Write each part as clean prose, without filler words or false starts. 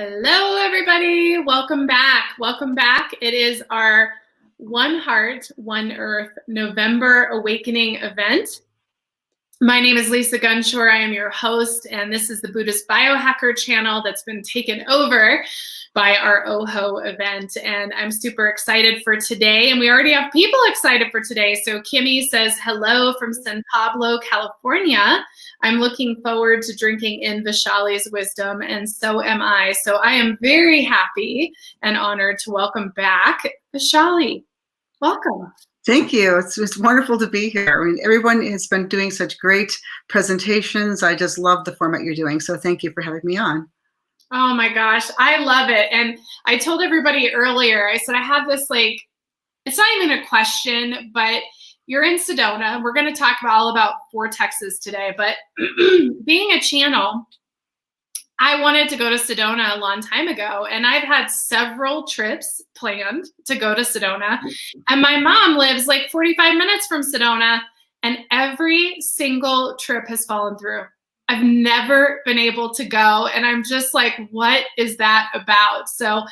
Hello, everybody. Welcome back. Welcome back. It is our One Heart, One Earth November Awakening event. My name is Lisa Gunshore. I am your host, and this is the Buddhist Biohacker channel that's been taken over by our OHO event. And I'm super excited for today. And we already have people excited for today. So Kimmy says, hello from San Pablo, California. I'm looking forward to drinking in Vishali's wisdom, and so am I. So I am very happy and honored to welcome back Vishali. Welcome. Thank you. It's wonderful to be here. I mean, everyone has been doing such great presentations. I just love the format you're doing. So thank you for having me on. Oh my gosh, I love it. And I told everybody earlier, I said, I have this, like, it's not even a question, but you're in Sedona. We're going to talk all about vortexes today, but being a channel, I wanted to go to Sedona a long time ago, and I've had several trips planned to go to Sedona. And my mom lives like 45 minutes from Sedona, and every single trip has fallen through. I've never been able to go, and I'm just like, what is that about? So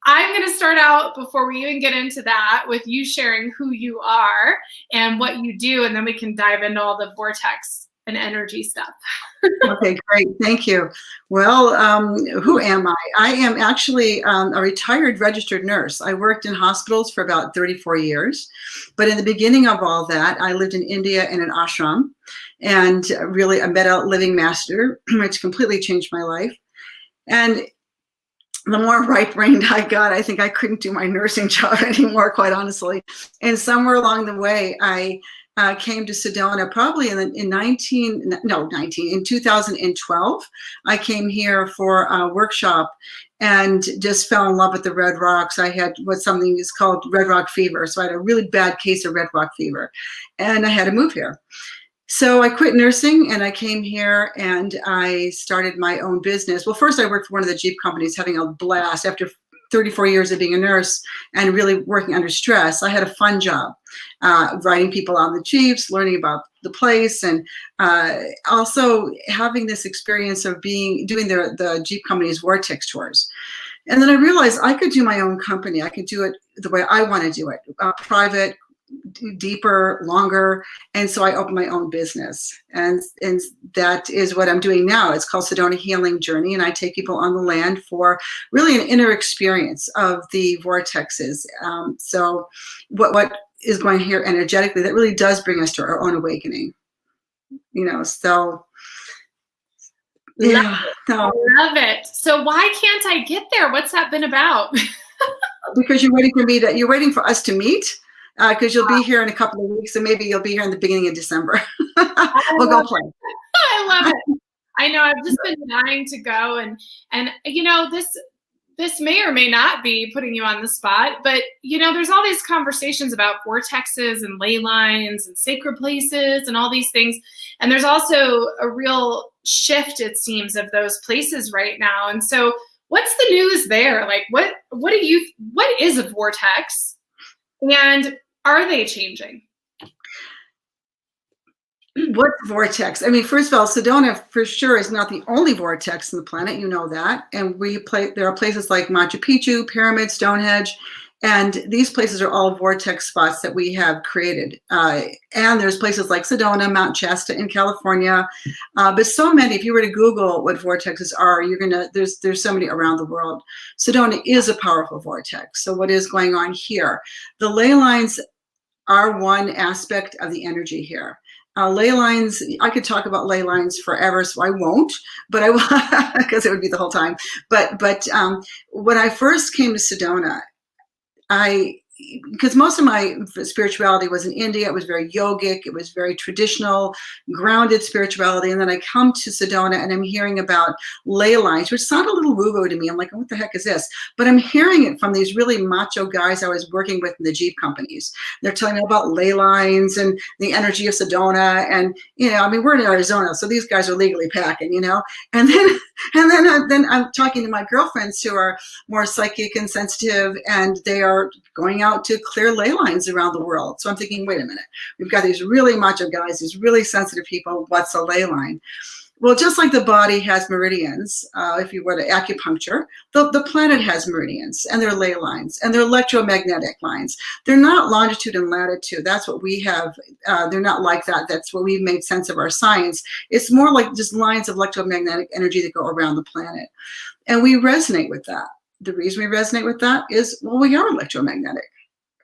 I'm going to start out, before we even get into that, with you sharing who you are and what you do, and then we can dive into all the vortex and energy stuff. Okay, great. Thank you. Well, who am I? I am actually a retired registered nurse. I worked in hospitals for about 34 years. But in the beginning of all that, I lived in India in an ashram, and really I met a living master, which completely changed my life. And the more right-brained I got, I think I couldn't do my nursing job anymore, quite honestly. And somewhere along the way, I came to Sedona probably in 2012. I came here for a workshop and just fell in love with the Red Rocks. I had something is called Red Rock fever. So I had a really bad case of Red Rock fever, and I had to move here. So I quit nursing and I came here and I started my own business. Well, first I worked for one of the Jeep companies, having a blast after 34 years of being a nurse and really working under stress. I had a fun job, riding people on the Jeeps, learning about the place, and also having this experience of doing the Jeep company's Vortex tours. And then I realized I could do my own company. I could do it the way I want to do it, private, deeper, longer. And so I opened my own business, and that is what I'm doing now. It's called Sedona Healing Journey, and I take people on the land for really an inner experience of the vortexes. So what is going here energetically, that really does bring us to our own awakening, so yeah. I love it. So why can't I get there? What's that been about? Because you're waiting for me you're waiting for us to meet. Because you'll be here in a couple of weeks, and maybe you'll be here in the beginning of December. We'll go play. I love it. I know, I've just been dying to go, and this may or may not be putting you on the spot, but there's all these conversations about vortexes and ley lines and sacred places and all these things, and there's also a real shift, it seems, of those places right now. And so, what's the news there? Like, what is a vortex? And are they changing? What vortex? I mean, first of all, Sedona for sure is not the only vortex on the planet. You know that. And there are places like Machu Picchu, Pyramid, Stonehenge, and these places are all vortex spots that we have created. And there's places like Sedona, Mount Shasta in California. But so many, if you were to Google what vortexes are, there's so many around the world. Sedona is a powerful vortex. So what is going on here? The ley lines are one aspect of the energy here. Ley lines, I could talk about ley lines forever, so I won't, but I will, because it would be the whole time. But when I first came to Sedona, because most of my spirituality was in India, it was very yogic, it was very traditional, grounded spirituality. And then I come to Sedona and I'm hearing about ley lines, which sound a little woo-woo to me. I'm like, what the heck is this? But I'm hearing it from these really macho guys I was working with in the Jeep companies. They're telling me about ley lines and the energy of Sedona. And, we're in Arizona, so these guys are legally packing, And then I'm talking to my girlfriends who are more psychic and sensitive, and they are going out to clear ley lines around the world. So I'm thinking, wait a minute, we've got these really macho guys, these really sensitive people. What's a ley line? Well, just like the body has meridians, if you were to acupuncture, the planet has meridians, and they're ley lines, and they're electromagnetic lines. They're not longitude and latitude. That's what we have. They're not like that. That's what we've made sense of our science. It's more like just lines of electromagnetic energy that go around the planet. And we resonate with that. The reason we resonate with that is, well, we are electromagnetic.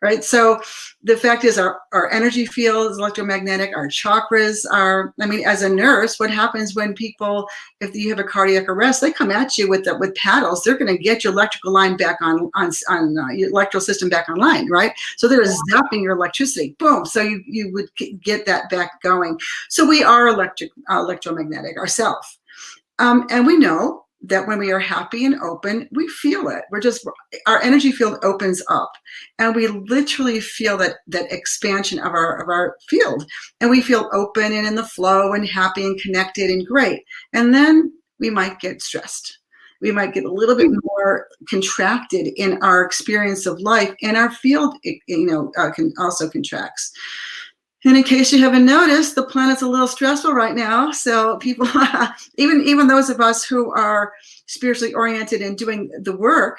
Right. So the fact is our energy field is electromagnetic, our chakras are, I mean, as a nurse, what happens when people, if you have a cardiac arrest, they come at you with paddles, they're going to get your electrical line back on your electrical system back online. Right. So they're zapping your electricity. Boom. So you would get that back going. So we are electromagnetic ourselves. And we know that when we are happy and open, we feel it. Our energy field opens up, and we literally feel that expansion of our field, and we feel open and in the flow and happy and connected and great. And then we might get stressed. We might get a little bit more contracted in our experience of life, and our field, can also contracts. And in case you haven't noticed, the planet's a little stressful right now. So people, even those of us who are spiritually oriented and doing the work,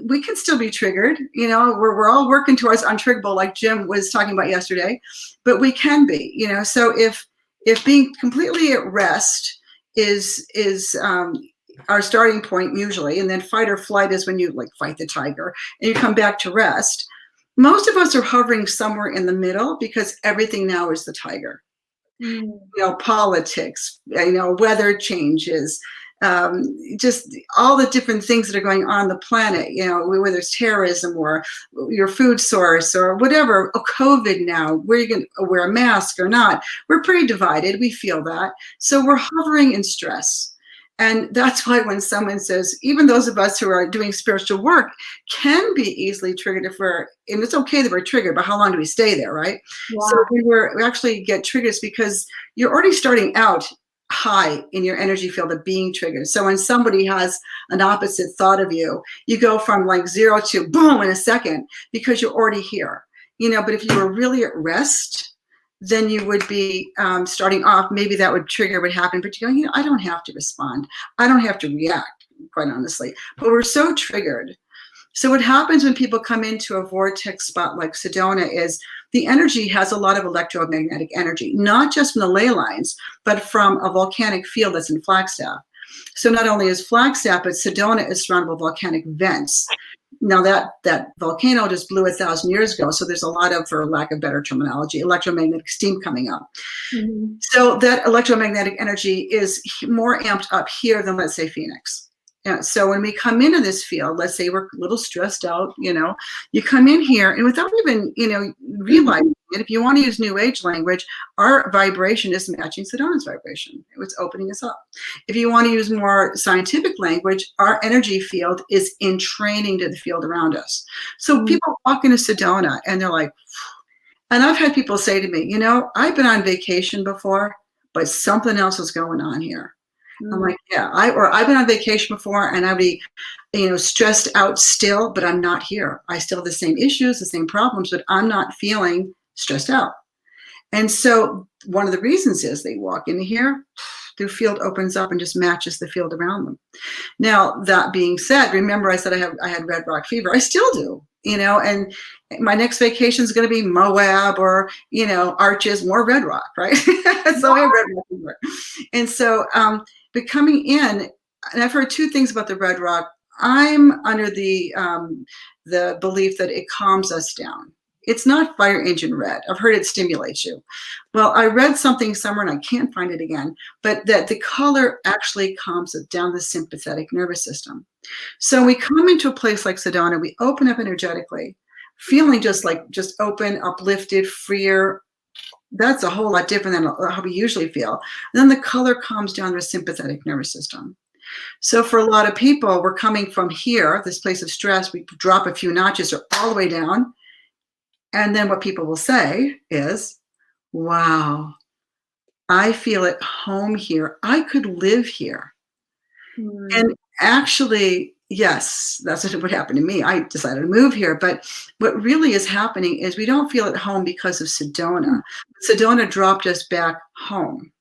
we can still be triggered. We're all working towards untriggerable, like Jim was talking about yesterday, but we can be. So if being completely at rest is our starting point usually, and then fight or flight is when you like fight the tiger and you come back to rest. Most of us are hovering somewhere in the middle because everything now is the tiger. Politics, weather changes, just all the different things that are going on the planet, whether it's terrorism or your food source or whatever, COVID now, where you can wear a mask or not. We're pretty divided. We feel that. So we're hovering in stress. And that's why when someone says, even those of us who are doing spiritual work can be easily triggered and it's okay that we're triggered, but how long do we stay there, right? Yeah. So we actually get triggered because you're already starting out high in your energy field of being triggered. So when somebody has an opposite thought of you, you go from like 0 to boom in a second because you're already here. But if you were really at rest, then you would be starting off, maybe that would trigger what happened, but you go, I don't have to respond. I don't have to react, quite honestly. But we're so triggered. So what happens when people come into a vortex spot like Sedona is the energy has a lot of electromagnetic energy, not just from the ley lines, but from a volcanic field that's in Flagstaff. So not only is Flagstaff, but Sedona is surrounded by volcanic vents. Now that volcano just blew 1,000 years ago, so there's a lot of, for lack of better terminology, electromagnetic steam coming up. Mm-hmm. So that electromagnetic energy is more amped up here than, let's say, Phoenix. Yeah, so when we come into this field, let's say we're a little stressed out, you come in here and without even, realizing it, if you want to use New Age language, our vibration is matching Sedona's vibration. It's opening us up. If you want to use more scientific language, our energy field is entraining to the field around us. So people walk into Sedona and they're like, and I've had people say to me, I've been on vacation before, but something else is going on here. I'm like, yeah, I've been on vacation before and I'd be, stressed out still, but I'm not here. I still have the same issues, the same problems, but I'm not feeling stressed out. And so one of the reasons is they walk in here, their field opens up and just matches the field around them. Now, that being said, remember I said I had red rock fever. I still do, and my next vacation is going to be Moab or, Arches, more red rock, right? So I have red rock fever. And so, but coming in, and I've heard two things about the red rock. I'm under the belief that it calms us down. It's not fire engine red. I've heard it stimulates you. Well, I read something somewhere and I can't find it again, but that the color actually calms it down the sympathetic nervous system. So we come into a place like Sedona, we open up energetically, feeling just open, uplifted, freer. That's a whole lot different than how we usually feel. And then the color calms down the sympathetic nervous system. So for a lot of people, we're coming from here, this place of stress, we drop a few notches or all the way down. And then what people will say is, wow, I feel at home here. I could live here. And actually, yes, that's what happened to me. I decided to move here. But what really is happening is we don't feel at home because of Sedona. Sedona dropped us back home,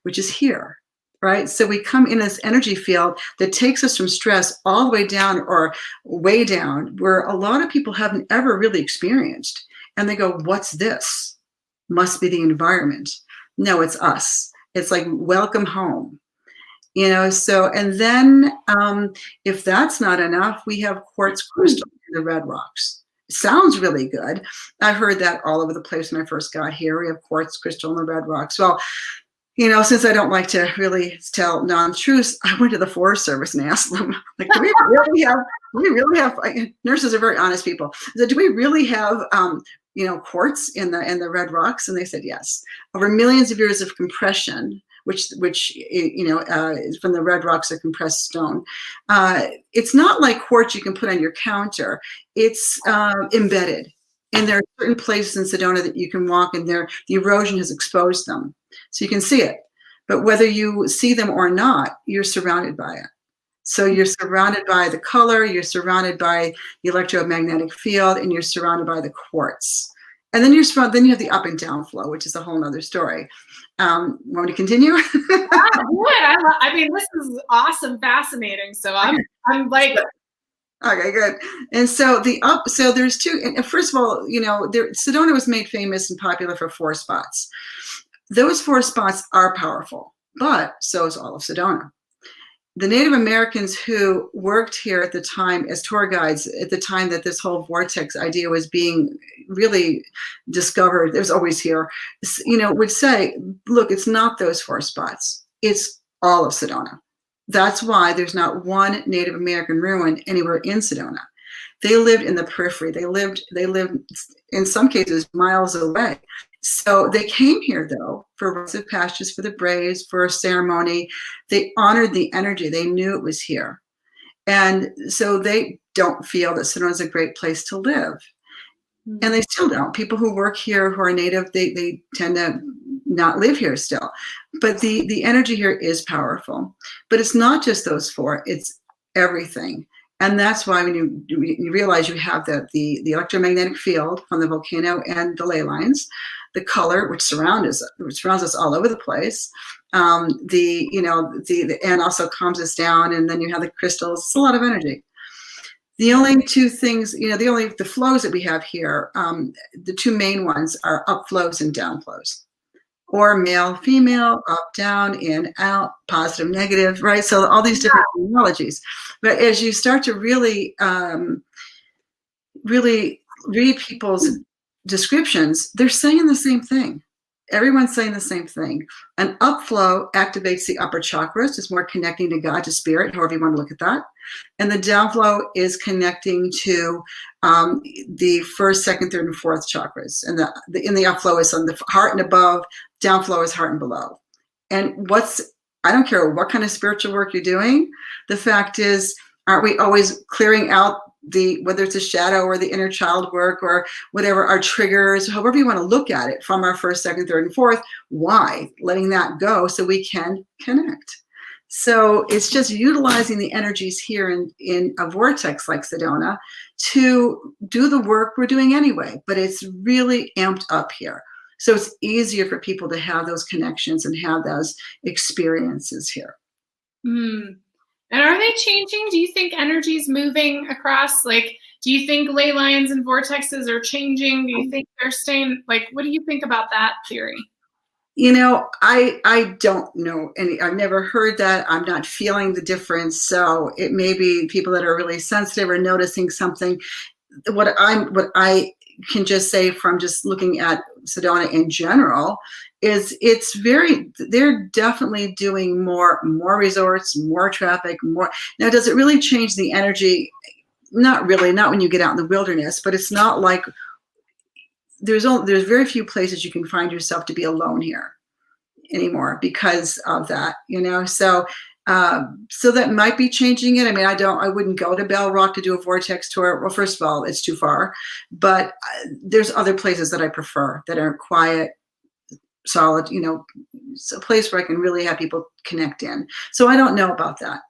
which is here. right? So we come in this energy field that takes us from stress all the way down or way down, where a lot of people haven't ever really experienced. And they go, what's this? Must be the environment. No, it's us. It's like, welcome home. So, and then if that's not enough, we have quartz crystal in the red rocks. Sounds really good. I heard that all over the place when I first got here. We have quartz crystal in the red rocks. Well, since I don't like to really tell non-truths, I went to the Forest Service and asked them, like, do we really have, nurses are very honest people. I said, do we really have, quartz in the red rocks? And they said, yes. Over millions of years of compression, which is from the red rocks of compressed stone. It's not like quartz you can put on your counter. It's embedded. And there are certain places in Sedona that you can walk, and the erosion has exposed them. So you can see it. But whether you see them or not, you're surrounded by it. So you're surrounded by the color, you're surrounded by the electromagnetic field, and you're surrounded by the quartz. And then you have the up and down flow, which is a whole nother story. Want me to continue? I mean, this is awesome, fascinating. So I'm like, okay, good. And so so there's two. And first of all, Sedona was made famous and popular for 4 spots. Those 4 spots are powerful, but so is all of Sedona. The Native Americans who worked here at the time as tour guides, at the time that this whole vortex idea was being really discovered, it was always here, would say, look, it's not those 4 spots. It's all of Sedona. That's why there's not one Native American ruin anywhere in Sedona. They lived in the periphery. They lived in some cases miles away. So they came here, though, for rites of passage, for the braves, for a ceremony. They honored the energy. They knew it was here. And so they don't feel that Sedona is a great place to live. Mm-hmm. And they still don't. People who work here who are Native, they tend to not live here still. But the energy here is powerful. But it's not just those 4. It's everything. And that's why when you realize you have the electromagnetic field from the volcano and the ley lines, the color which surrounds us all over the place, the and also calms us down, and then you have the crystals. It's a lot of energy. The only 2 things, the flows that we have here, the 2 main ones are upflows and downflows, or male, female, up, down, in, out, positive, negative, right? So all these different terminologies. But as you start to really read people's descriptions, they're saying the same thing. Everyone's saying the same thing. An upflow activates the upper chakras. It's more connecting to God, to spirit, however you want to look at that. And the downflow is connecting to the 1st, 2nd, 3rd, and 4th chakras. And in the upflow is on the heart and above. Downflow is heart and below. And I don't care what kind of spiritual work you're doing. The fact is, aren't we always clearing out whether it's a shadow or the inner child work or whatever, our triggers, however you want to look at it, from our 1st, 2nd, 3rd, and 4th, why? Letting that go so we can connect. So it's just utilizing the energies here in a vortex like Sedona to do the work we're doing anyway, but it's really amped up here. So it's easier for people to have those connections and have those experiences here. And are they changing? Do you think energy is moving across? Like, do you think ley lines and vortexes are changing? Do you think they're staying? Like, what do you think about that theory? I don't know any. I've never heard that. I'm not feeling the difference. So it may be people that are really sensitive or noticing something. What I can just say from just looking at Sedona in general is they're definitely doing more resorts, more traffic, more. Now, does it really change the energy? Not really, not when you get out in the wilderness, but it's not like there's very few places you can find yourself to be alone here anymore because of that, so that might be changing it. I mean, I wouldn't go to Bell Rock to do a vortex tour. Well, first of all, it's too far, but there's other places that I prefer that are quiet, solid, it's a place where I can really have people connect in. So I don't know about that.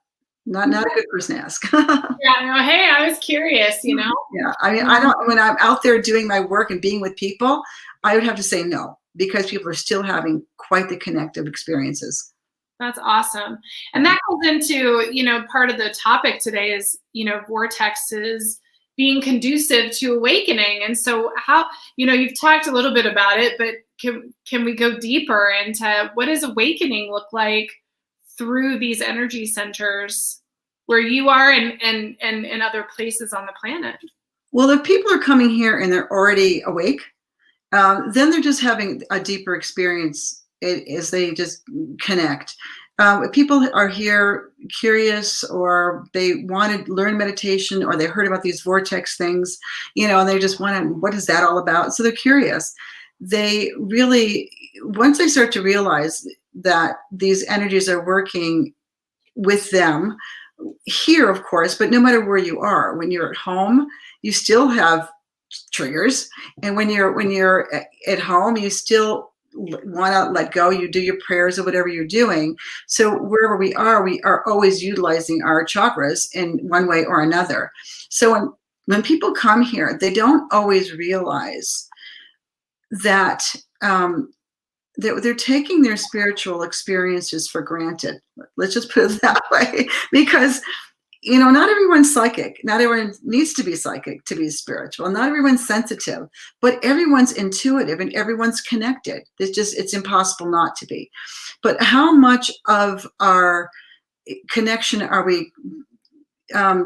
Not a good person to ask. Yeah, no, hey, I was curious, Yeah, I mean, when I'm out there doing my work and being with people, I would have to say no, because people are still having quite the connective experiences. That's awesome. And that goes into, part of the topic today is, vortexes being conducive to awakening. And so how, you've talked a little bit about it, but can we go deeper into what does awakening look like through these energy centers where you are and other places on the planet? Well, if people are coming here and they're already awake, then they're just having a deeper experience as they just connect. If people are here curious, or they want to learn meditation, or they heard about these vortex things, and they just want to, what is that all about? So they're curious. They really, once they start to realize that these energies are working with them here, of course, but no matter where you are, when you're at home, you still have triggers, and when you're at home, you still want to let go. You do your prayers or whatever you're doing. So wherever we are always utilizing our chakras in one way or another. So when people come here, they don't always realize that they're taking their spiritual experiences for granted. Let's just put it that way, because not everyone's psychic. Not everyone needs to be psychic to be spiritual. Not everyone's sensitive, but everyone's intuitive and everyone's connected. It's impossible not to be. But how much of our connection are we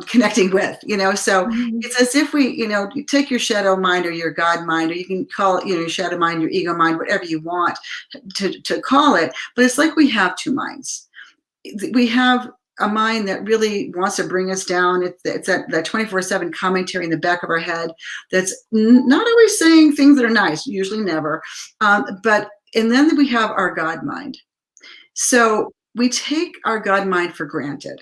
connecting with? So it's as if we, you take your shadow mind or your God mind, or you can call it, your shadow mind, your ego mind, whatever you want to call it. But it's like we have two minds. We have a mind that really wants to bring us down. It's that 24/7 commentary in the back of our head that's not always saying things that are nice, usually never. And then we have our God mind. So we take our God mind for granted.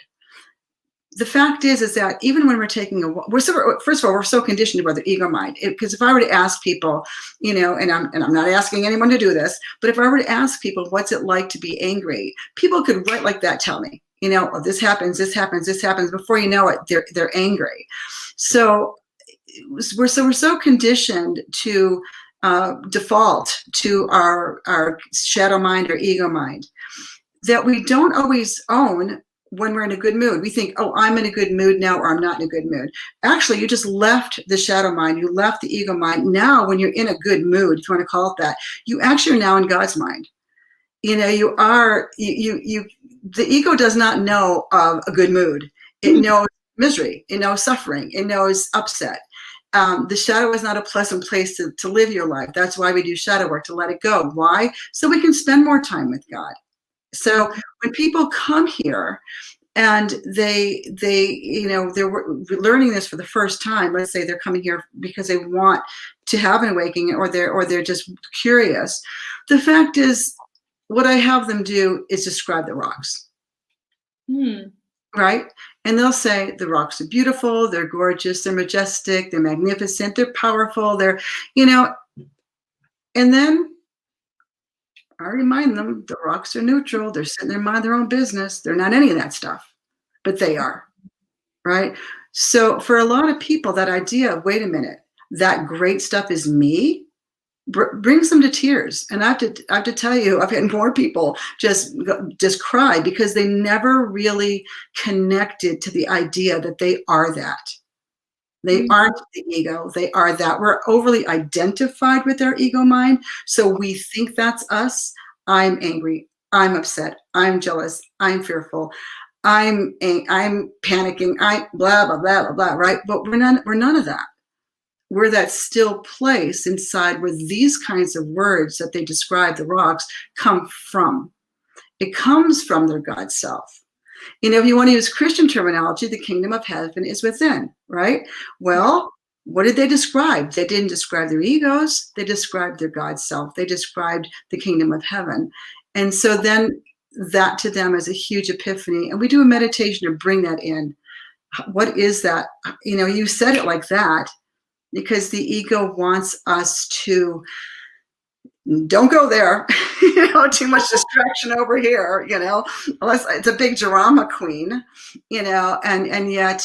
The fact is that even when we're taking first of all, we're so conditioned by the ego mind. Because if I were to ask people, and I'm not asking anyone to do this, but if I were to ask people, what's it like to be angry? People could right like that tell me, oh, this happens. Before you know it, they're angry. So we're so conditioned to default to our shadow mind or ego mind that we don't always own. When we're in a good mood, we think, oh, I'm in a good mood now, or I'm not in a good mood. Actually, you just left the shadow mind, you left the ego mind. Now, when you're in a good mood, if you want to call it that, you actually are now in God's mind. You are, the ego does not know of a good mood. It knows misery, it knows suffering, it knows upset. The shadow is not a pleasant place to live your life. That's why we do shadow work, to let it go. Why? So we can spend more time with God. So when people come here and they're learning this for the first time, let's say they're coming here because they want to have an awakening, or they're just curious. The fact is, what I have them do is describe the rocks. Right? And they'll say the rocks are beautiful, they're gorgeous, they're majestic, they're magnificent, they're powerful, and then I remind them the rocks are neutral. They're sitting there minding their own business. They're not any of that stuff, but they are, right? So for a lot of people, that idea of, wait a minute, that great stuff is me, brings them to tears. And I have to tell you, I've had more people just cry because they never really connected to the idea that they are that. They aren't the ego. They are that. We're overly identified with our ego mind. So we think that's us. I'm angry. I'm upset. I'm jealous. I'm fearful. I'm panicking. I blah, blah, blah, blah, blah, right? But we're none of that. We're that still place inside where these kinds of words that they describe the rocks come from. It comes from their God self. If you want to use Christian terminology, the kingdom of heaven is within, right? Well, what did they describe? They didn't describe their egos. They described their God self. They described the kingdom of heaven. And so then that to them is a huge epiphany. And we do a meditation to bring that in. What is that? You said it like that because the ego wants us to don't go there, too much distraction over here, unless it's a big drama queen, and yet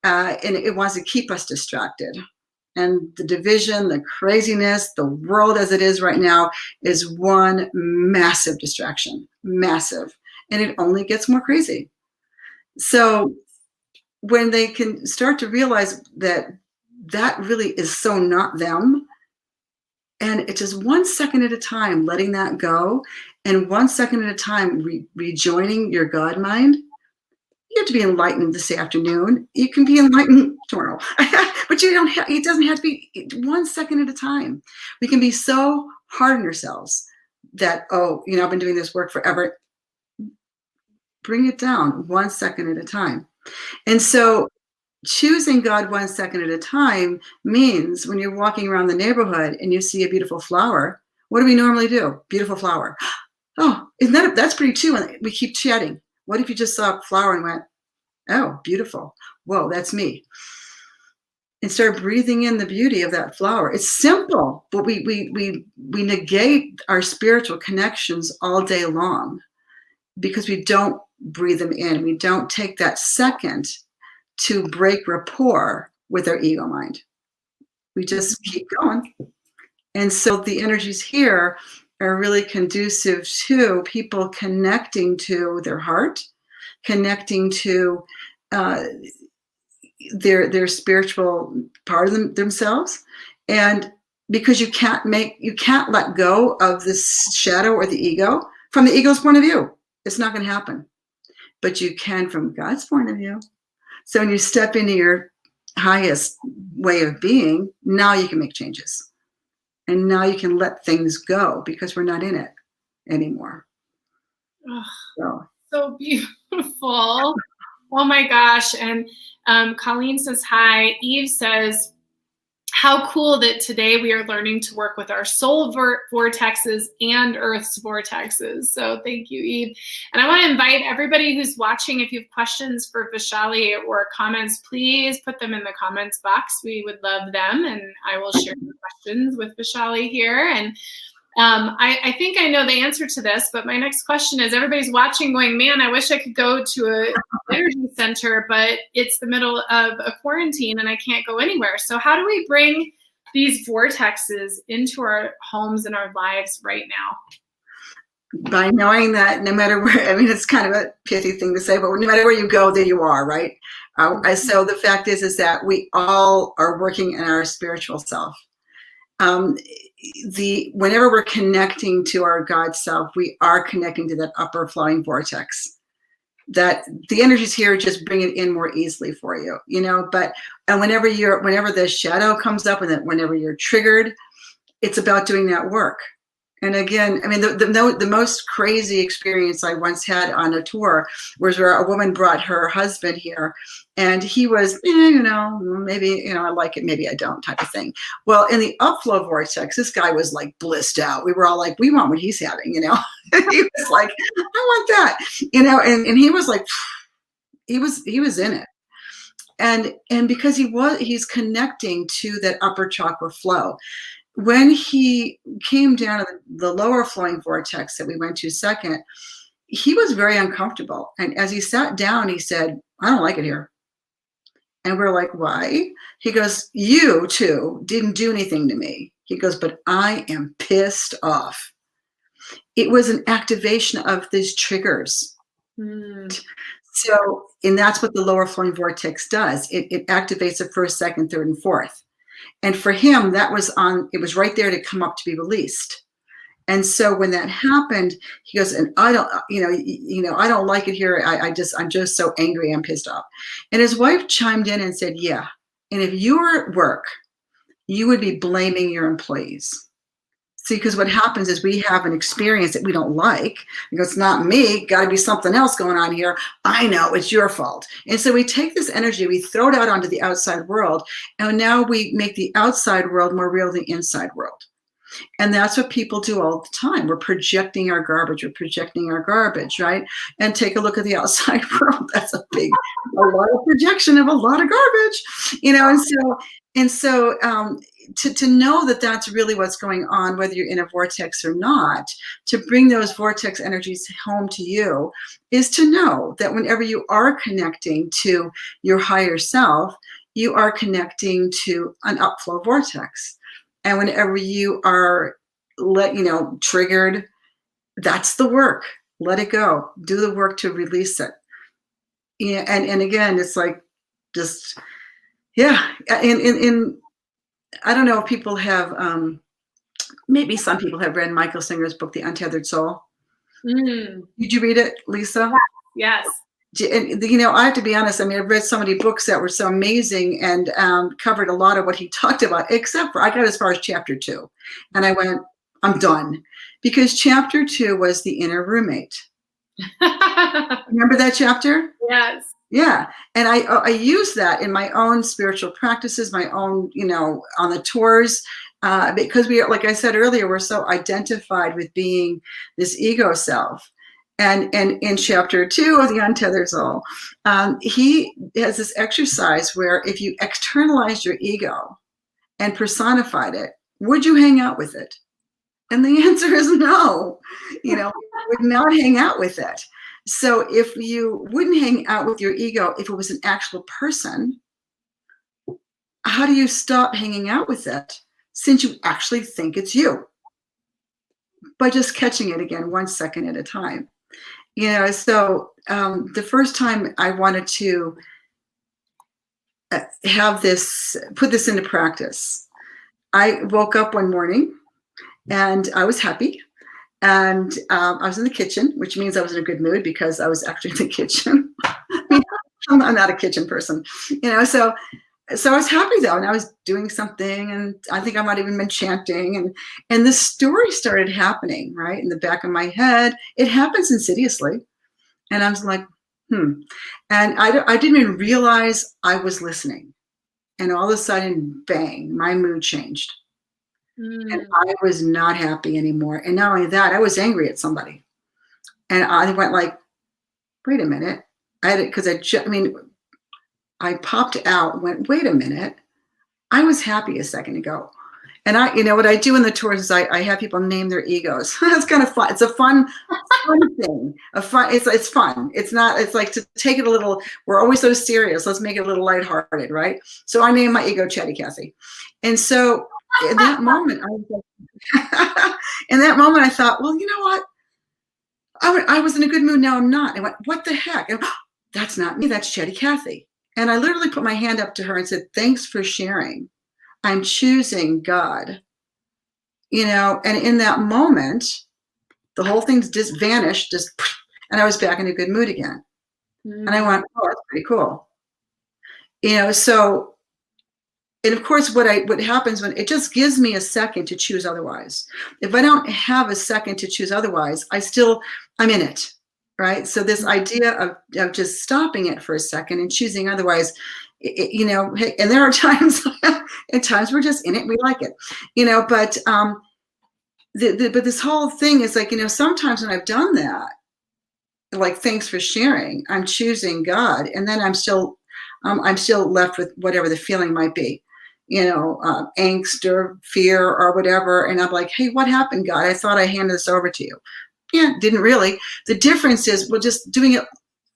it wants to keep us distracted. And the division, the craziness, the world as it is right now is one massive distraction, massive. and it only gets more crazy. So when they can start to realize that that really is so not them, and it's just 1 second at a time, letting that go, and 1 second at a time, rejoining your God mind. You have to be enlightened this afternoon. You can be enlightened tomorrow, but you don't have. It doesn't have to be 1 second at a time. We can be so hard on ourselves that, oh, I've been doing this work forever. Bring it down 1 second at a time. And so choosing God 1 second at a time means when you're walking around the neighborhood and you see a beautiful flower, what do we normally do? Beautiful flower. Oh, that's pretty too. And we keep chatting. What if you just saw a flower and went, oh, beautiful. Whoa, that's me. And start breathing in the beauty of that flower. It's simple, but we negate our spiritual connections all day long because we don't breathe them in. We don't take that second to break rapport with our ego mind. We just keep going. And so the energies here are really conducive to people connecting to their heart, connecting to their spiritual part of themselves. And because you can't let go of this shadow or the ego from the ego's point of view. It's not going to happen. But you can from God's point of view. So when you step into your highest way of being, now you can make changes. And now you can let things go because we're not in it anymore. Oh, so beautiful. Oh my gosh. And Colleen says hi. Eve says, how cool that today we are learning to work with our soul vortexes and Earth's vortexes. So thank you, Eve. And I want to invite everybody who's watching, if you have questions for Vishali or comments, please put them in the comments box. We would love them. And I will share the questions with Vishali here. And I think I know the answer to this, but my next question is, everybody's watching going, man, I wish I could go to a energy center, but it's the middle of a quarantine and I can't go anywhere. So how do we bring these vortexes into our homes and our lives right now? By knowing that no matter where, I mean, it's kind of a pithy thing to say, but no matter where you go, there you are, right? So the fact is that we all are working in our spiritual self. Whenever we're connecting to our God self, we are connecting to that upper flowing vortex. That the energies here just bring it in more easily for you, and whenever the shadow comes up and whenever you're triggered, it's about doing that work. And again, I mean, the most crazy experience I once had on a tour was where a woman brought her husband here, and he was, maybe, I like it, maybe I don't, type of thing. Well, in the upflow vortex, this guy was like blissed out. We were all like, we want what he's having, He was like, I want that, and he was like, he was in it. And because he's connecting to that upper chakra flow. When he came down to the lower flowing vortex that we went to second, he was very uncomfortable. And as he sat down, he said, I don't like it here. And we're like, why? He goes, you two didn't do anything to me. He goes, but I am pissed off. It was an activation of these triggers. So, and that's what the lower flowing vortex does. It activates the first, second, third, and fourth. And for him, it was right there to come up to be released. And so when that happened, he goes, and I don't, I don't like it here. I'm just so angry. I'm pissed off. And his wife chimed in and said, yeah. And if you were at work, you would be blaming your employees. See, because what happens is we have an experience that we don't like. It's not me, got to be something else going on here. I know, it's your fault. And so we take this energy, we throw it out onto the outside world, and now we make the outside world more real than the inside world. And that's what people do all the time. We're projecting our garbage, right? And take a look at the outside world. That's a lot of projection of a lot of garbage, and so to know that that's really what's going on, whether you're in a vortex or not, to bring those vortex energies home to you is to know that whenever you are connecting to your higher self, you are connecting to an upflow vortex. And whenever you are triggered, that's the work. let it go, do the work to release it. Yeah, and again, it's like just, yeah. In I don't know if people have, maybe some people have read Michael Singer's book, The Untethered Soul. Mm. Did you read it, Lisa? Yes. And, you know, I have to be honest. I mean, I've read so many books that were so amazing and covered a lot of what he talked about, except for I got as far as chapter 2. And I went, I'm done. Because chapter 2 was the inner roommate. Remember that chapter? Yes. Yeah. And I use that in my own spiritual practices, my own, you know, on the tours, because we are, like I said earlier, we're so identified with being this ego self. And in chapter 2 of The Untethered Soul, he has this exercise where if you externalized your ego and personified it, would you hang out with it? And the answer is no. You know, would not hang out with it. So if you wouldn't hang out with your ego, if it was an actual person, how do you stop hanging out with it since you actually think it's you? By just catching it again, 1 second at a time. You know, so the first time I wanted to have this, put this into practice, I woke up one morning and I was happy. And I was in the kitchen, which means I was in a good mood because I was actually in the kitchen. I'm not a kitchen person, you know, so I was happy though. And I was doing something, and I think I might have even been chanting, and this story started happening right in the back of my head. It happens insidiously. And I was like, and I didn't even realize I was listening. And all of a sudden, bang, my mood changed. And I was not happy anymore. And not only that, I was angry at somebody. And I went like, wait a minute. I had it because I popped out and went, wait a minute. I was happy a second ago. And you know, what I do in the tours is I have people name their egos. It's kind of fun. It's a fun thing. It's fun. It's not, it's like to take it a little, we're always so serious. Let's make it a little lighthearted, right? So I named my ego Chatty Cathy. And so in that moment, I thought, well, you know what? I was in a good mood. Now I'm not. I went, what the heck? And, that's not me. That's Chatty Cathy. And I literally put my hand up to her and said, thanks for sharing. I'm choosing God. You know, and in that moment, the whole thing's just vanished, and I was back in a good mood again. And I went, oh, that's pretty cool. You know, so, and of course, what happens when it just gives me a second to choose otherwise. If I don't have a second to choose otherwise, I'm in it, right? So this idea of just stopping it for a second and choosing otherwise, you know, and there are times, at times we're just in it, we like it, you know, but but this whole thing is like, you know, sometimes when I've done that, like, thanks for sharing, I'm choosing God, and then I'm still left with whatever the feeling might be, you know, angst or fear or whatever. And I'm like, hey, what happened, God? I thought I handed this over to you. Yeah, didn't really. The difference is we're just doing it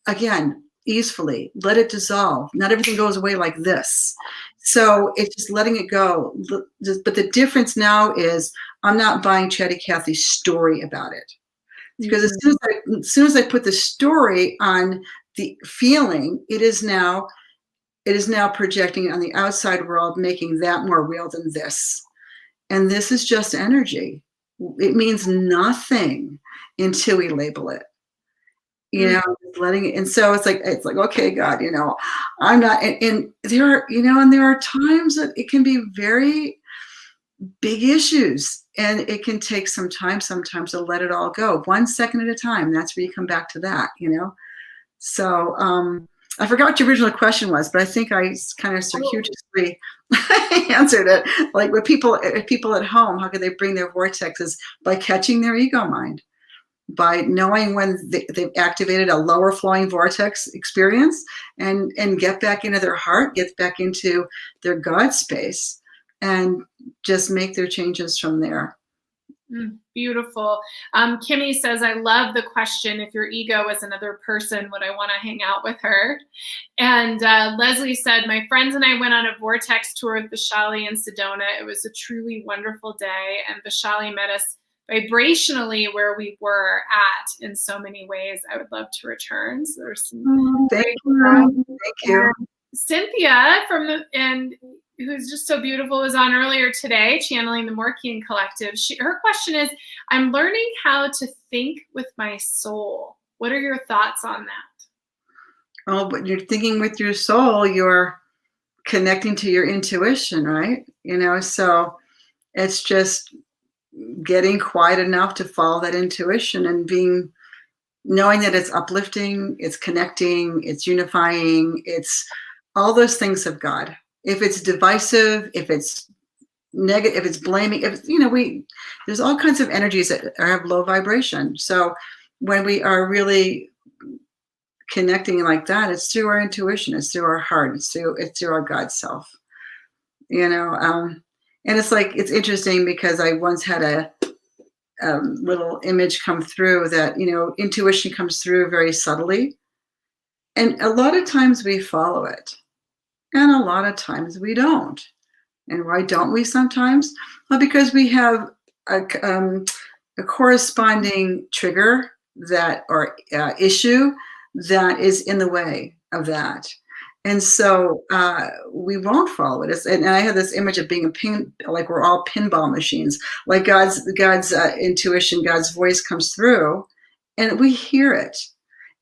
again, easefully. Let it dissolve. Not everything goes away like this. So it's just letting it go. But the difference now is I'm not buying Chatty Cathy's story about it. Because as soon as I put the story on the feeling, it is now projecting it on the outside world, making that more real than this. And this is just energy. It means nothing until we label it. You know, letting it. And so it's like, okay, God, you know, I'm not, and there are, you know, and there are times that it can be very big issues, and it can take some time sometimes to let it all go 1 second at a time. That's where you come back to that, you know? So I forgot what your original question was, but I think I kind of circuitously answered it. Like, with people at home, how could they bring their vortexes? By catching their ego mind, by knowing when they've activated a lower flowing vortex experience, and get back into their heart, get back into their God space, and just make their changes from there. Beautiful. Kimmy says, I love the question. If your ego was another person, would I want to hang out with her? And Leslie said, my friends and I went on a Vortex tour with Vishali in Sedona. It was a truly wonderful day. And Vishali met us vibrationally where we were at in so many ways. I would love to return. So there's some Thank great you. Thank you. and Cynthia who's just so beautiful, was on earlier today, channeling the Morkian Collective. Her question is, I'm learning how to think with my soul. What are your thoughts on that? Oh, but you're thinking with your soul, you're connecting to your intuition, right? So it's just getting quiet enough to follow that intuition and knowing that it's uplifting, it's connecting, it's unifying, it's all those things of God. If it's divisive, if it's negative, if it's blaming, there's all kinds of energies that have low vibration. So when we are really connecting like that, it's through our intuition, it's through our heart, it's through our God self. And it's interesting because I once had a little image come through that, intuition comes through very subtly. And a lot of times we follow it. And a lot of times we don't. And why don't we sometimes? Well, because we have a corresponding trigger or issue that is in the way of that. And so we won't follow it. And I have this image of being like we're all pinball machines, like God's intuition, God's voice comes through and we hear it.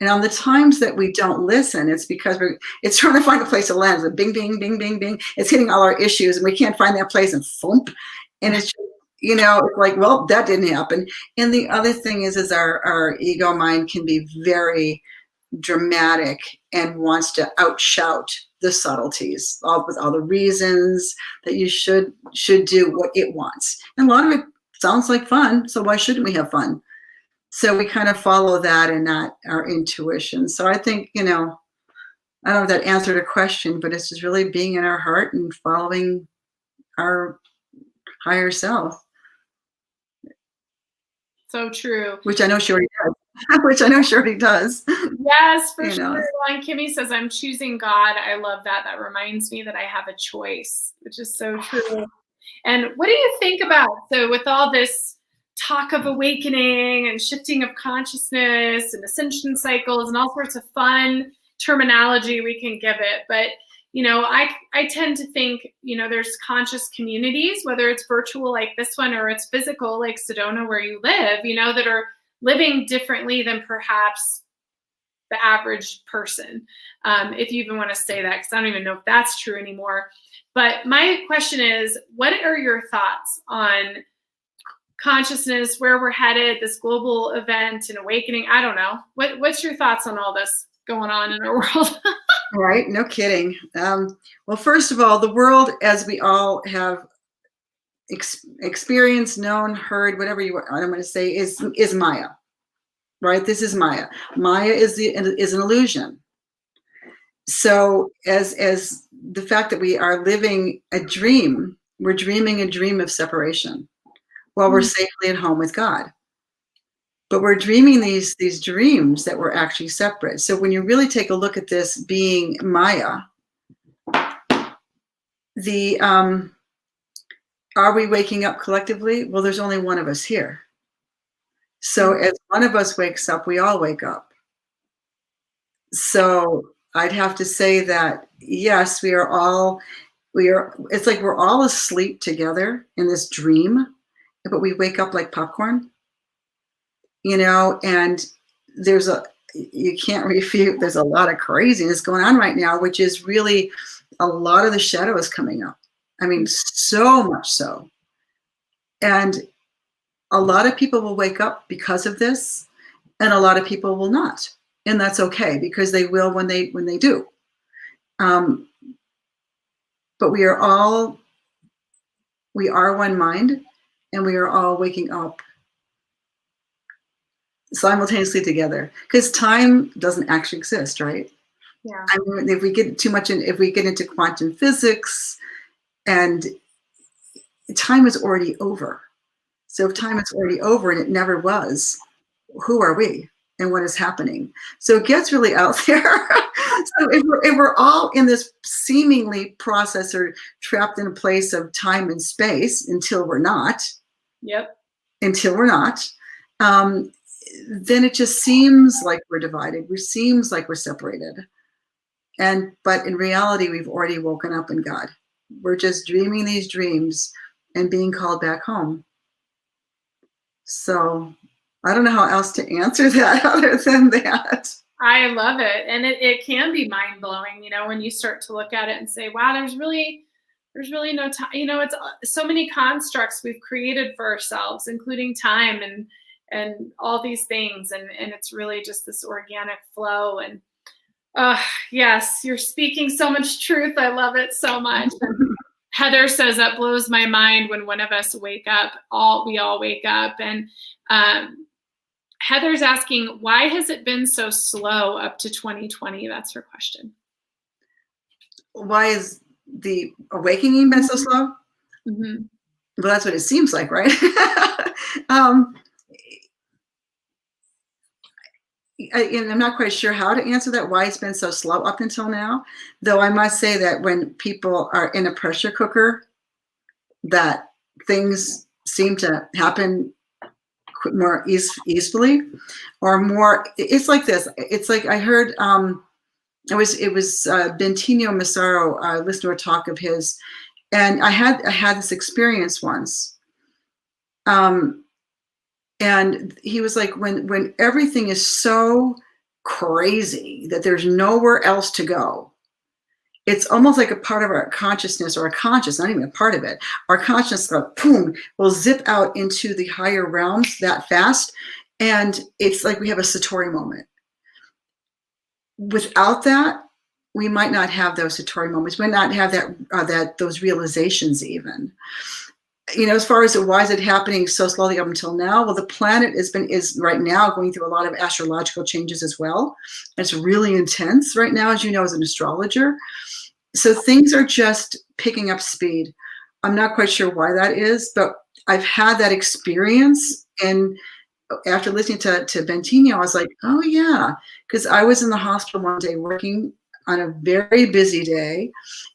And on the times that we don't listen, it's because it's trying to find a place to land. It's bing, bing, bing, bing, bing. It's hitting all our issues and we can't find that place and thump. And it's, it's like, well, that didn't happen. And the other thing is our ego mind can be very dramatic and wants to outshout the subtleties, with all the reasons that you should do what it wants. And a lot of it sounds like fun, so why shouldn't we have fun? So we kind of follow that and not our intuition. So I think, I don't know if that answered a question, but it's just really being in our heart and following our higher self. So true. Which I know she already does. Yes, for sure. And Kimmy says, I'm choosing God. I love that. That reminds me that I have a choice, which is so true. And what do you think about, so with all this talk of awakening and shifting of consciousness and ascension cycles and all sorts of fun terminology we can give it, but I tend to think, there's conscious communities, whether it's virtual like this one or it's physical like Sedona where you live, that are living differently than perhaps the average person. If you even want to say that, because I don't even know if that's true anymore. But my question is, what are your thoughts on consciousness, where we're headed, this global event and awakening? I don't know. What's your thoughts on all this going on in our world? Right. No kidding. Well, first of all, the world, as we all have experienced, known, heard, whatever I'm going to say, is Maya. Right? This is Maya. Maya is an illusion. So as the fact that we are living a dream, we're dreaming a dream of separation while we're safely at home with God. But we're dreaming these dreams that we're actually separate. So when you really take a look at this being Maya, are we waking up collectively? Well, there's only one of us here. So as one of us wakes up, we all wake up. So I'd have to say that, yes, it's like we're all asleep together in this dream, but we wake up like popcorn, and you can't refute, there's a lot of craziness going on right now, which is really a lot of the shadow is coming up. I mean, so much so. And a lot of people will wake up because of this, and a lot of people will not. And that's okay, because they will when they do. But we are one mind, and we are all waking up simultaneously together, because time doesn't actually exist, right? Yeah. I mean, if we get into quantum physics, and time is already over. So if time is already over and it never was, who are we and what is happening? So it gets really out there. So if we're all in this seemingly process or trapped in a place of time and space until we're not. Yep. until we're not, then it just seems like we're divided. It seems like we're separated. But in reality, we've already woken up in God. We're just dreaming these dreams and being called back home. So I don't know how else to answer that other than that. I love it. And it can be mind blowing, when you start to look at it and say, wow, there's really no time. It's so many constructs we've created for ourselves, including time and all these things. And it's really just this organic flow. And yes, you're speaking so much truth. I love it so much. Heather says that blows my mind when one of us wake up, we all wake up. And Heather's asking, why has it been so slow up to 2020? That's her question. Why is the awakening been so slow? Mm-hmm. Well, that's what it seems like, right? And I'm not quite sure how to answer that, why it's been so slow up until now. Though I must say that when people are in a pressure cooker, that things seem to happen more easily, or more. It's like this. It's like I heard. It was Bentinho Massaro. I listened to a talk of his, and I had this experience once. And he was like, when everything is so crazy that there's nowhere else to go, it's almost like a part of our consciousness, or not even a part of it. Our consciousness, boom, will zip out into the higher realms that fast. And it's like we have a Satori moment. Without that, we might not have those Satori moments. We might not have those realizations even. As far as why is it happening so slowly up until now? Well, the planet is right now going through a lot of astrological changes as well. It's really intense right now, as you know, as an astrologer. So things are just picking up speed. I'm not quite sure why that is, but I've had that experience. And after listening to Bentinho, I was like, oh yeah, because I was in the hospital one day working on a very busy day.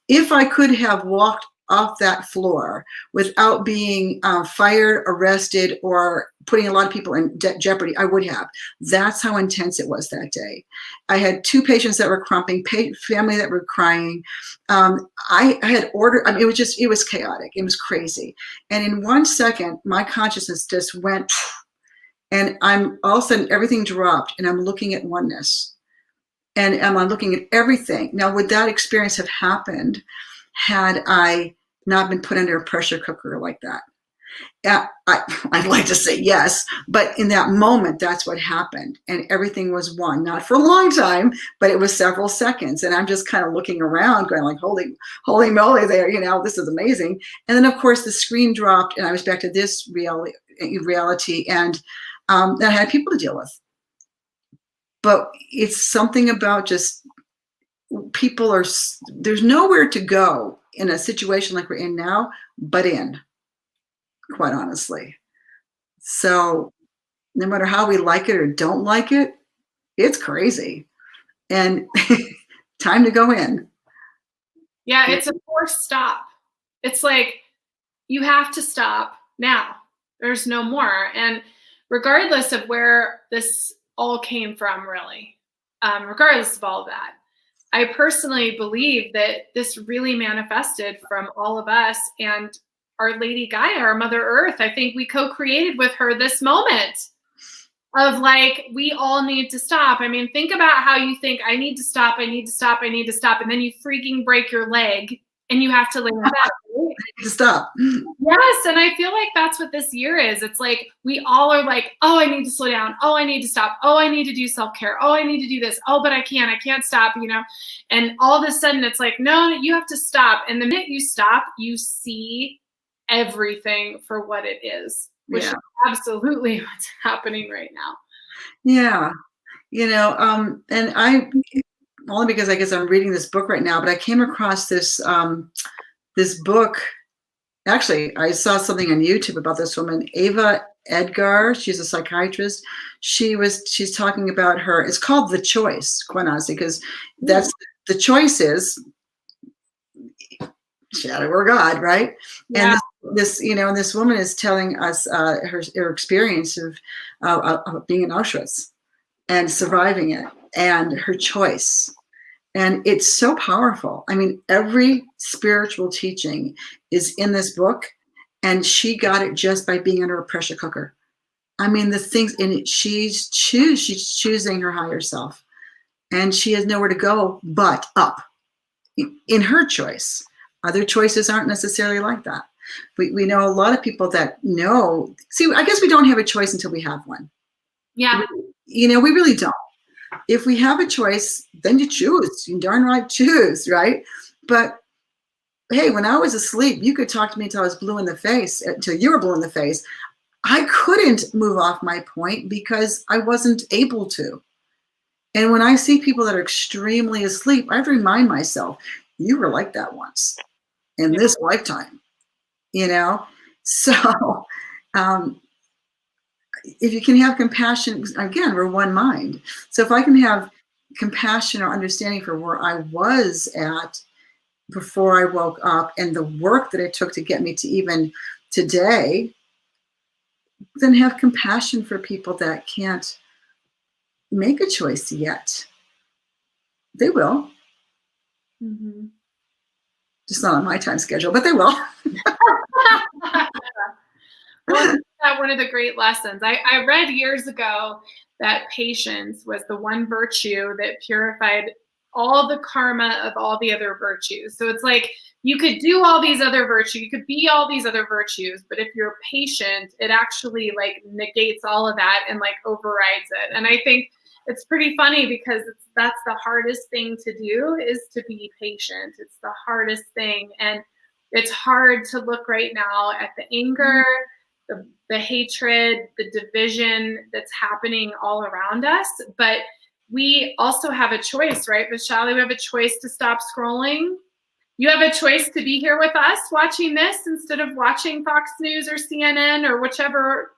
If I could have walked off that floor without being fired, arrested, or putting a lot of people in jeopardy, I would have. That's how intense it was that day. I had 2 patients that were crumping, family that were crying. I had ordered, it was chaotic. It was crazy. And in 1 second, my consciousness just went, and all of a sudden everything dropped, and I'm looking at oneness. And I'm looking at everything. Now, would that experience have happened had I not been put under a pressure cooker like that? I'd like to say yes, but in that moment, that's what happened. And everything was one, not for a long time, but it was several seconds. And I'm just kind of looking around going like, holy moly there, this is amazing. And then of course the screen dropped and I was back to this reality, and that I had people to deal with. But it's something about just there's nowhere to go in a situation like we're in now, but in, quite honestly. So no matter how we like it or don't like it, it's crazy. And time to go in. Yeah, it's a forced stop. It's like, you have to stop now. There's no more. And regardless of where this all came from, really, regardless of all of that, I personally believe that this really manifested from all of us and our Lady Gaia, our Mother Earth. I think we co-created with her this moment of like, we all need to stop. I mean, think about how you think, I need to stop, I need to stop, I need to stop. And then you freaking break your leg and you have to lay back. To stop. Yes, and I feel like that's what this year is. It's like we all are like, oh, I need to slow down. Oh, I need to stop. Oh, I need to do self-care. Oh, I need to do this. Oh, but I can't stop, And all of a sudden it's like, no, you have to stop. And the minute you stop, you see everything for what it is, which is absolutely what's happening right now. Yeah. And I, only because I guess I'm reading this book right now, but I came across this book. Actually, I saw something on YouTube about this woman, Ava Edgar. She's a psychiatrist. She's talking about her. It's called The Choice, quite honestly, because that's the choice is shadow or God, right? Yeah. And this, and this woman is telling us her experience of being in Auschwitz and surviving it, and her choice. And it's so powerful. I mean, every spiritual teaching is in this book, and she got it just by being under a pressure cooker. I mean, the things in it, she's choosing her higher self, and she has nowhere to go but up in her choice. Other choices aren't necessarily like that. We know a lot of people that know. See, I guess we don't have a choice until we have one. Yeah. We really don't. If we have a choice, then you choose. You darn right choose, right? But hey, when I was asleep, you could talk to me until I was blue in the face, until you were blue in the face. I couldn't move off my point because I wasn't able to. And when I see people that are extremely asleep, I have to remind myself, you were like that once in this lifetime, So if you can have compassion, again, we're one mind. So if I can have compassion or understanding for where I was at before I woke up and the work that it took to get me to even today, then have compassion for people that can't make a choice yet. They will. Mm-hmm. Just not on my time schedule, but they will. Well, that's one of the great lessons. I read years ago that patience was the one virtue that purified all the karma of all the other virtues. So it's like you could do all these other virtues, you could be all these other virtues, but if you're patient, it actually like negates all of that and like overrides it. And I think it's pretty funny because that's the hardest thing to do, is to be patient. It's the hardest thing. And it's hard to look right now at the anger, the hatred, the division that's happening all around us. But we also have a choice, right, Vishali? We have a choice to stop scrolling. You have a choice to be here with us watching this instead of watching Fox News or CNN or whichever,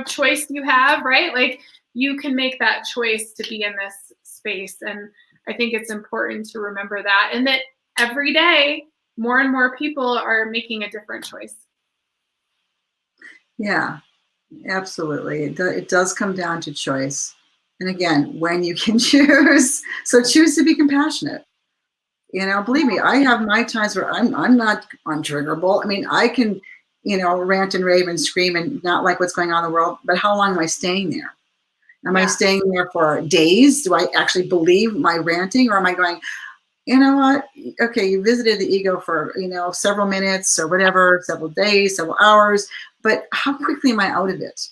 choice you have, right? Like, you can make that choice to be in this space. And I think it's important to remember that, and that every day, more and more people are making a different choice. Yeah, absolutely. It does come down to choice. And again, when you can choose, so choose to be compassionate. Believe me, I have my times where I'm not untriggerable. I mean, I can, rant and rave and scream and not like what's going on in the world, but how long am I staying there? Am I staying there for days? Do I actually believe my ranting, or am I going, you know what? Okay, you visited the ego for, several minutes or whatever, several days, several hours, but how quickly am I out of it?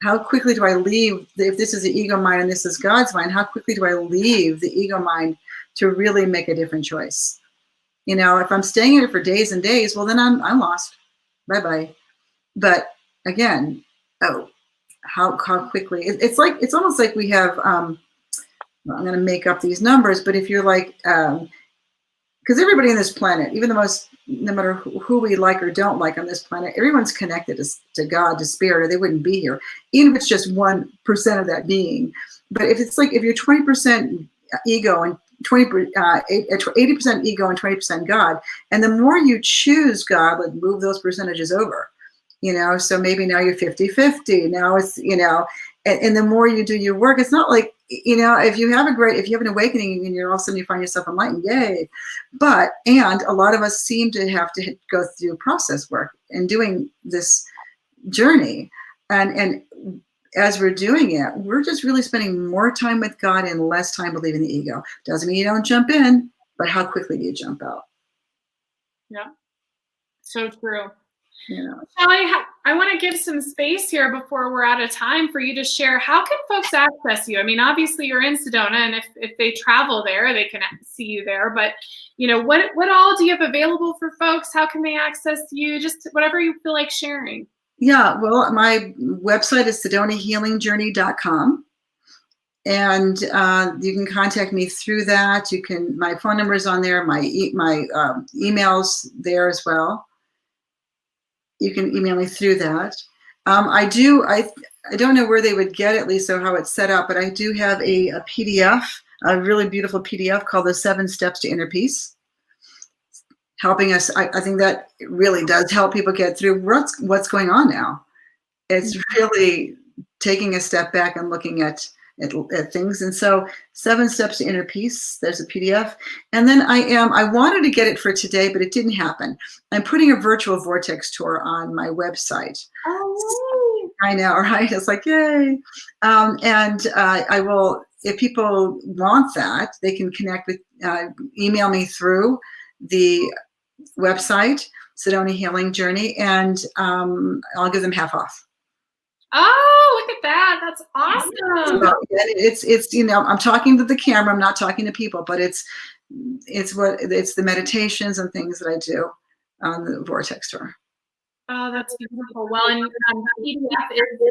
How quickly do I leave? If this is the ego mind and this is God's mind, how quickly do I leave the ego mind to really make a different choice? If I'm staying in it for days and days, well, then I'm lost. Bye-bye. But again, how quickly? It's almost like we have, I'm going to make up these numbers, but if you're like, because everybody on this planet, even no matter who we like or don't like on this planet, everyone's connected to God, to spirit, or they wouldn't be here, even if it's just 1% of that being. But if you're 20% ego and 80% ego and 20% God, and the more you choose God, like, move those percentages over, so maybe now you're 50-50. Now it's, and the more you do your work, it's not like, if you have an awakening and all of a sudden you find yourself enlightened, yay. And a lot of us seem to have to go through process work and doing this journey. And as we're doing it, we're just really spending more time with God and less time believing the ego. Doesn't mean you don't jump in, but how quickly do you jump out? Yeah, so true. Shelly, I want to give some space here before we're out of time for you to share. How can folks access you? I mean, obviously you're in Sedona, and if they travel there, they can see you there. But what all do you have available for folks? How can they access you? Just whatever you feel like sharing. Yeah, well, my website is sedonahealingjourney.com. And you can contact me through that. My phone number is on there. My email's there as well. You can email me through that. I don't know where they would get it, Lisa, how it's set up, but I do have a PDF, a really beautiful PDF called The 7 Steps to Inner Peace. helping us. I think that really does help people get through what's going on now. It's really taking a step back and looking at things. And so 7 Steps to Inner Peace, there's a PDF. And then I wanted to get it for today, but it didn't happen. I'm putting a virtual Vortex tour on my website. Oh, I know, right? It's like, yay. I will, if people want that, they can connect with, email me through the website, Sedona Healing Journey, and I'll give them half off. oh, look at that. That's awesome. So, it's I'm talking to the camera, I'm not talking to people, but it's the meditations and things that I do on the Vortex tour. Oh, that's beautiful. Well, and PDF is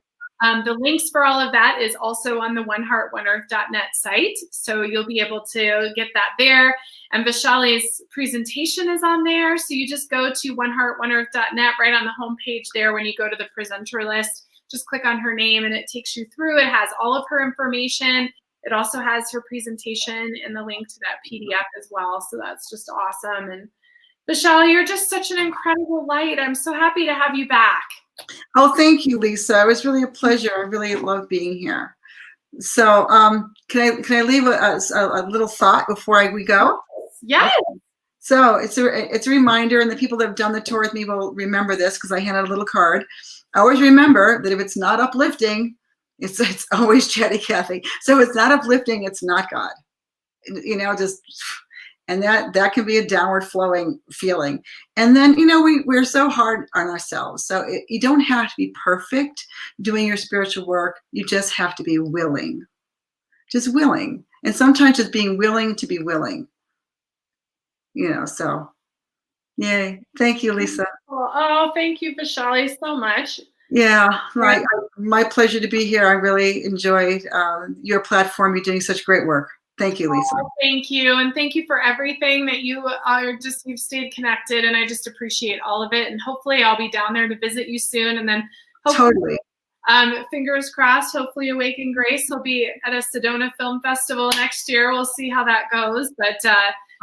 the links for all of that is also on the oneheartoneearth.net site. So you'll be able to get that there. And Vishali's presentation is on there. So you just go to oneheartoneearth.net right on the homepage there. When you go to the presenter list, just click on her name and it takes you through. It has all of her information. It also has her presentation and the link to that PDF as well. So that's just awesome. And Vishali, you're just such an incredible light. I'm so happy to have you back. Oh, thank you, Lisa. It was really a pleasure. I really love being here. So can I leave a little thought before we go? Yes. So it's a reminder, and the people that have done the tour with me will remember this because I handed a little card. Always remember that if it's not uplifting, it's always chatty Cathy. So if it's not uplifting, it's not God. And that can be a downward flowing feeling. And then, we're so hard on ourselves. So you don't have to be perfect doing your spiritual work. You just have to be willing. Just willing. And sometimes just being willing to be willing. So yay. Thank you, Lisa. Oh, thank you, Vishali, so much. Yeah, right. My pleasure to be here. I really enjoyed your platform. You're doing such great work. Thank you, Lisa. Oh, thank you. And thank you for everything that you've stayed connected, and I just appreciate all of it. And hopefully I'll be down there to visit you soon. And then hopefully, fingers crossed, hopefully Awaken Grace will be at a Sedona Film Festival next year. We'll see how that goes. But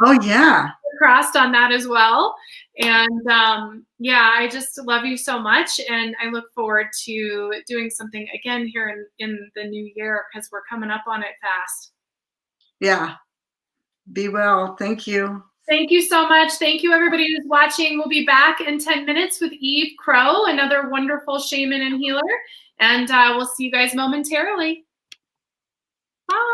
oh yeah, crossed on that as well. And yeah, I just love you so much. And I look forward to doing something again here in the new year, because we're coming up on it fast. Yeah. Be well. Thank you. Thank you so much. Thank you, everybody who's watching. We'll be back in 10 minutes with Eve Crow, another wonderful shaman and healer. And we'll see you guys momentarily. Bye.